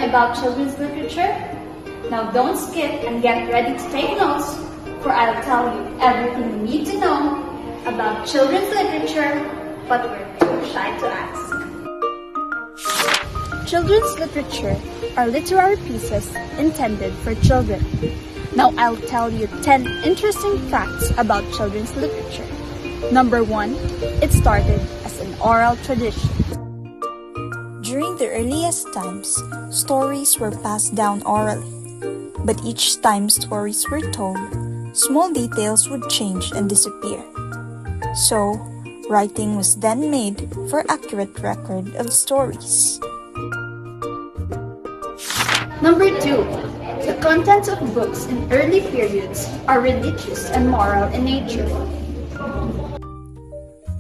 learn about children's literature? Now don't skip and get ready to take notes, for I'll tell you everything you need to know about children's literature, but we're too shy to ask. Children's literature are literary pieces intended for children. Now I'll tell you 10 interesting facts about children's literature. Number 1, it started as an oral tradition. During the earliest times, stories were passed down orally. But each time stories were told, small details would change and disappear. So, writing was then made for accurate record of stories. Number 2, the contents of books in early periods are religious and moral in nature.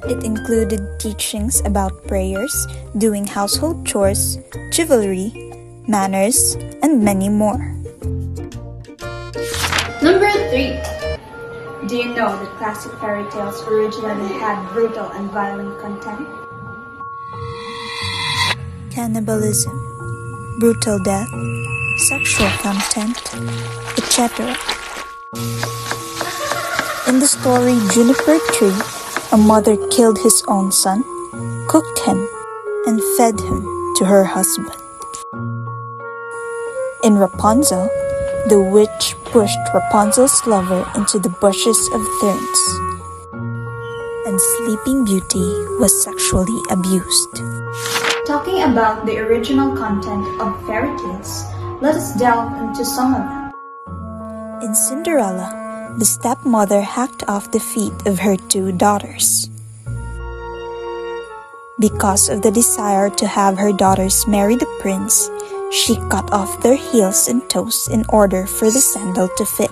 It included teachings about prayers, doing household chores, chivalry, manners, and many more. Number 3, do you know that classic fairy tales originally had brutal and violent content? Cannibalism, brutal death, sexual content, etc. In the story Juniper Tree, a mother killed his own son, cooked him, and fed him to her husband. In Rapunzel, the witch pushed Rapunzel's lover into the bushes of thorns, and Sleeping Beauty was sexually abused. Talking about the original content of fairy tales, let us delve into some of them. In Cinderella, the stepmother hacked off the feet of her 2 daughters. Because of the desire to have her daughters marry the prince, she cut off their heels and toes in order for the sandal to fit.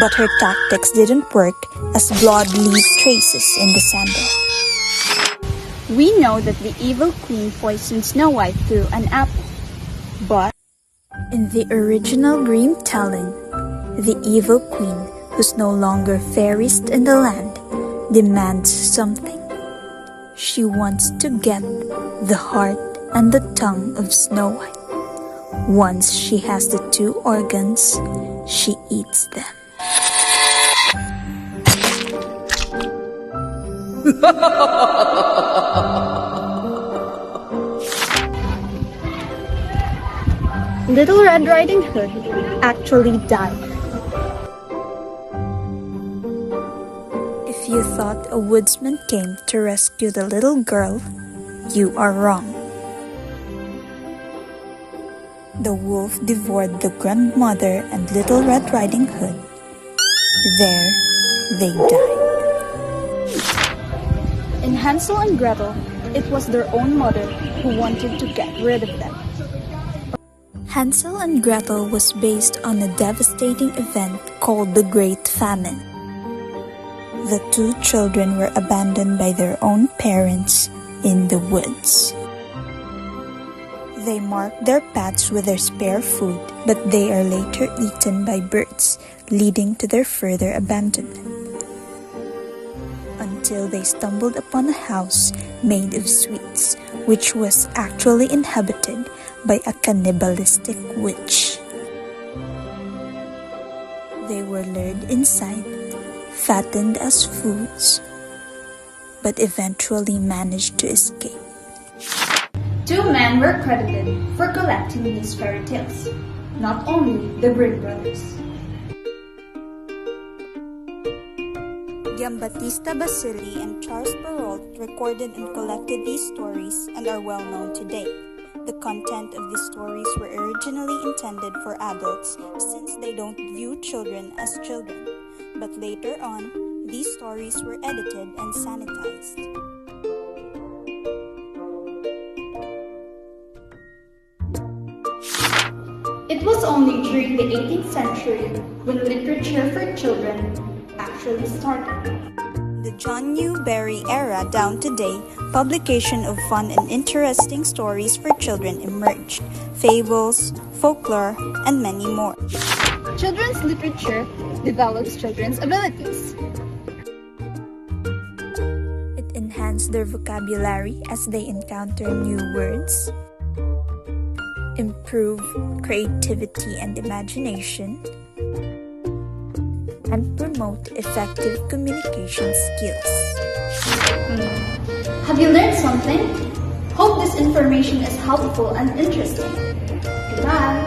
But her tactics didn't work as blood left traces in the sandal. We know that the evil queen poisoned Snow White through an apple. But in the original Grimm telling, the evil queen, who's no longer fairest in the land, demands something. She wants to get the heart and the tongue of Snow White. Once she has the 2 organs, she eats them. Little Red Riding Hood actually died. If you thought a woodsman came to rescue the little girl, you are wrong. The wolf devoured the grandmother and Little Red Riding Hood. There, they died. In Hansel and Gretel, it was their own mother who wanted to get rid of them. Hansel and Gretel was based on a devastating event called the Great Famine. The 2 children were abandoned by their own parents in the woods. They marked their paths with their spare food, but they are later eaten by birds, leading to their further abandonment. Until they stumbled upon a house made of sweets, which was actually inhabited by a cannibalistic witch. They were lured inside, fattened as foods, but eventually managed to escape. 2 men were credited for collecting these fairy tales, not only the Grimm brothers. Giambattista Basili and Charles Perrault recorded and collected these stories and are well known today. The content of these stories were originally intended for adults since they don't view children as children. But later on, these stories were edited and sanitized. It was only during the 18th century when literature for children actually started. The John Newbery era down to today, publication of fun and interesting stories for children emerged, fables, folklore, and many more. Children's literature develops children's abilities. It enhances enhance their vocabulary as they encounter new words, improve creativity and imagination, and promote effective communication skills. Have you learned something? Hope this information is helpful and interesting. Goodbye.